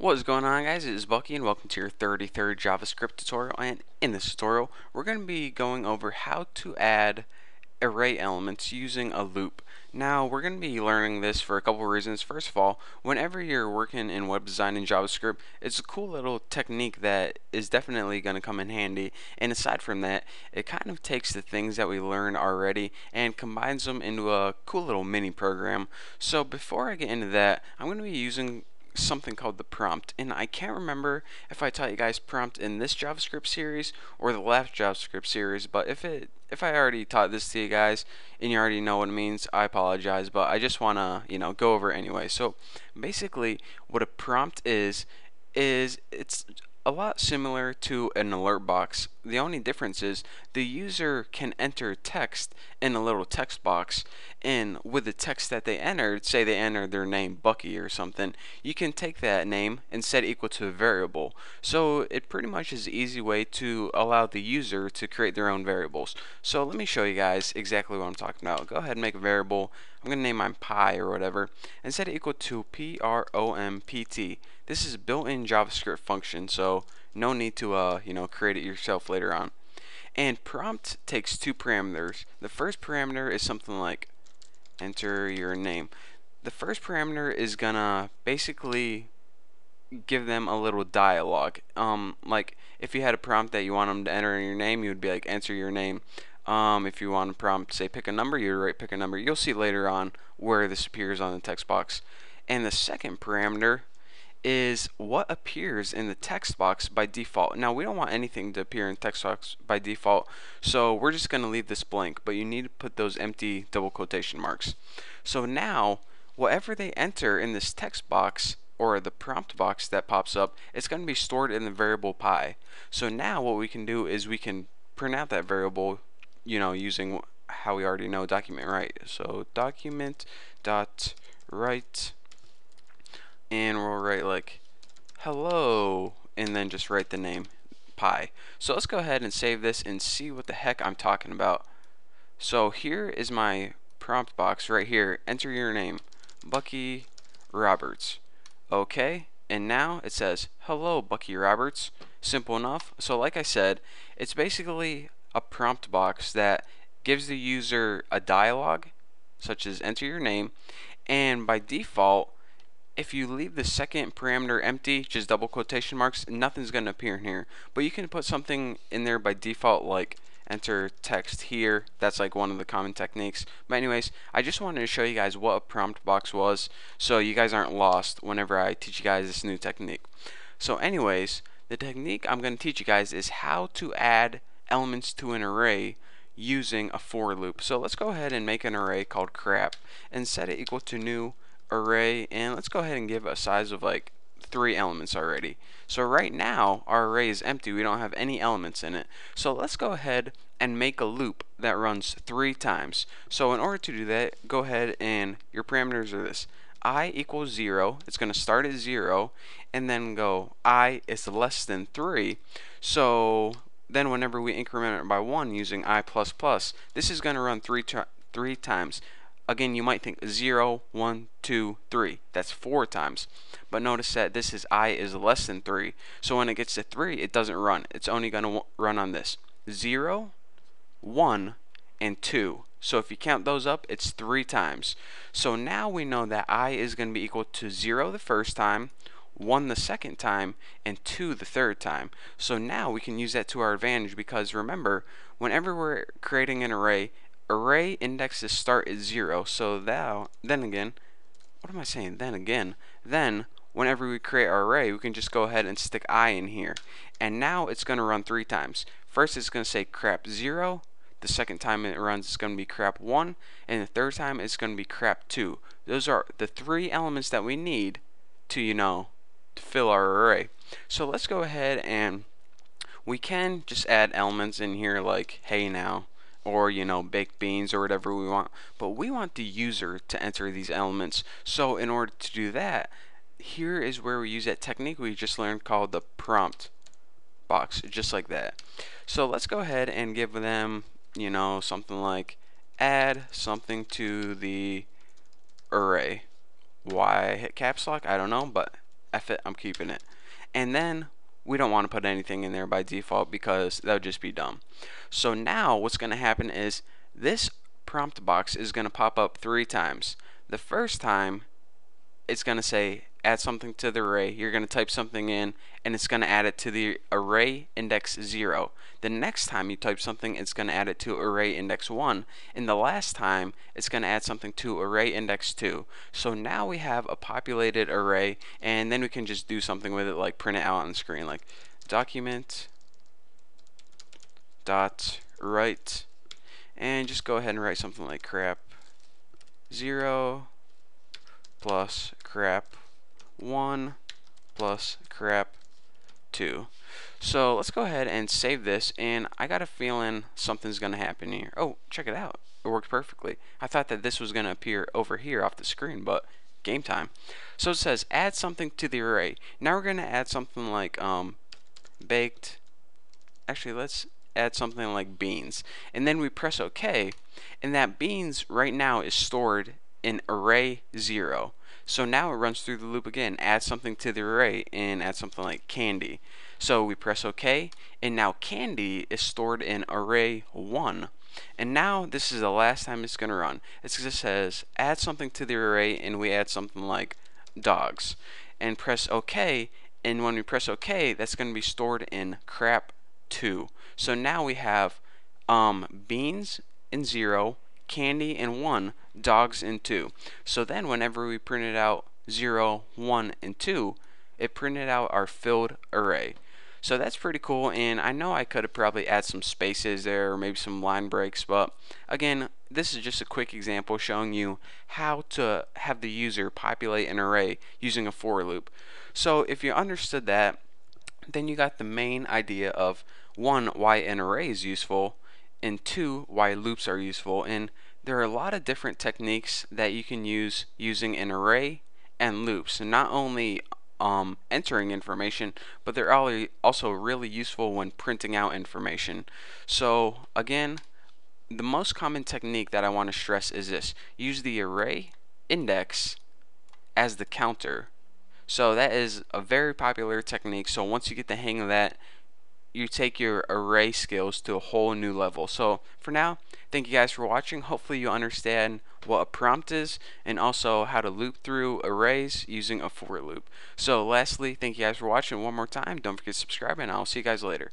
What is going on, guys? It is Bucky and welcome to your 33rd JavaScript tutorial. And in this tutorial we're going to be going over how to add array elements using a loop. Now we're going to be learning this for a couple of reasons. First of all, whenever you're working in web design in JavaScript, it's a cool little technique that is definitely going to come in handy. And aside from that, it kind of takes the things that we learned already and combines them into a cool little mini program. So before I get into that, I'm going to be using something called the prompt, and I can't remember if I taught you guys prompt in this JavaScript series or the last JavaScript series, but if I already taught this to you guys and you already know what it means, I apologize, but I just want to go over it anyway. So basically what a prompt is it's a lot similar to an alert box. The only difference is the user can enter text in a little text box, and with the text that they entered, say they entered their name Bucky or something, you can take that name and set it equal to a variable. So it pretty much is an easy way to allow the user to create their own variables. So let me show you guys exactly what I'm talking about. Go ahead and make a variable. I'm going to name mine pi or whatever and set it equal to prompt. This is a built-in JavaScript function, so no need to create it yourself later on. And prompt takes two parameters. The first parameter is something like enter your name. The first parameter is gonna basically give them a little dialogue. Like if you had a prompt that you want them to enter in your name, you would be like enter your name. If you want a prompt, say pick a number, you would write pick a number. You'll see later on where this appears on the text box. And the second parameter is what appears in the text box by default. Now we don't want anything to appear in text box by default, so we're just going to leave this blank, but you need to put those empty double quotation marks. So now whatever they enter in this text box or the prompt box that pops up, it's going to be stored in the variable pi. So now what we can do is we can print out that variable using how we already know document write. So document dot write, and we'll write like hello and then just write the name pi. So let's go ahead and save this and see what the heck I'm talking about. So here is my prompt box right here. Enter your name, Bucky Roberts. Okay, and now it says hello Bucky Roberts. Simple enough. So like I said, it's basically a prompt box that gives the user a dialogue such as enter your name, and by default if you leave the second parameter empty, just double quotation marks, nothing's going to appear in here. But you can put something in there by default like enter text here. That's like one of the common techniques. But anyways, I just wanted to show you guys what a prompt box was so you guys aren't lost whenever I teach you guys this new technique. So anyways, the technique I'm going to teach you guys is how to add elements to an array using a for loop. So let's go ahead and make an array called crap and set it equal to new array, and let's go ahead and give a size of like 3 elements already. So right now our array is empty, we don't have any elements in it. So let's go ahead and make a loop that runs 3 times. So in order to do that, go ahead and your parameters are this: I equals 0, it's going to start at 0 and then go I is less than 3. So then whenever we increment it by 1 using I++, this is going to run 3 times. Again, you might think 0, 1, 2, 3. That's 4 times. But notice that this is I is less than 3. So when it gets to 3, it doesn't run. It's only going to run on this 0, 1, and 2. So if you count those up, it's 3 times. So now we know that I is going to be equal to 0 the first time, 1 the second time, and 2 the third time. So now we can use that to our advantage because remember, whenever we're creating an array indexes start at 0, so then again, whenever we create our array, we can just go ahead and stick I in here, and now it's going to run 3 times. First it's going to say crap 0, the second time it runs it's going to be crap 1, and the third time it's going to be crap 2. Those are the 3 elements that we need to to fill our array. So let's go ahead and we can just add elements in here like hey now, or baked beans or whatever we want, but we want the user to enter these elements. So in order to do that, here is where we use that technique we just learned called the prompt box, just like that. So let's go ahead and give them something like add something to the array. Why hit caps lock? I don't know, but F it, I'm keeping it. And then we don't want to put anything in there by default because that would just be dumb. So now what's going to happen is this prompt box is going to pop up 3 times. The first time it's going to say add something to the array. You're going to type something in and it's going to add it to the array index 0. The next time you type something, it's going to add it to array index 1. And the last time it's going to add something to array index 2. So now we have a populated array, and then we can just do something with it, like print it out on the screen, like document dot write, and just go ahead and write something like crap 0 plus crap 1 plus crap 2. So let's go ahead and save this, and I got a feeling something's gonna happen here. Oh, check it out, it worked perfectly. I thought that this was gonna appear over here off the screen, but game time. So it says add something to the array. Now we're gonna add something like baked, actually let's add something like beans, and then we press OK, and that beans right now is stored in array 0. So now it runs through the loop again, add something to the array, and add something like candy. So we press OK, and now candy is stored in array 1. And now this is the last time it's going to run. It just says add something to the array, and we add something like dogs. And press OK, and when we press OK, that's going to be stored in crap 2. So now we have beans in 0, candy in 1, dogs in 2. So then whenever we printed out 0, 1, and 2, it printed out our filled array. So that's pretty cool, and I know I could have probably added some spaces there or maybe some line breaks, but again, this is just a quick example showing you how to have the user populate an array using a for loop. So if you understood that, then you got the main idea of 1, why an array is useful, and 2, why loops are useful. And there are a lot of different techniques that you can use using an array and loops, and not only entering information, but they're also really useful when printing out information. So again, the most common technique that I want to stress is this: use the array index as the counter. So that is a very popular technique. So once you get the hang of that, you take your array skills to a whole new level. So for now, thank you guys for watching. Hopefully you understand what a prompt is and also how to loop through arrays using a for loop. So lastly, thank you guys for watching one more time. Don't forget to subscribe, and I'll see you guys later.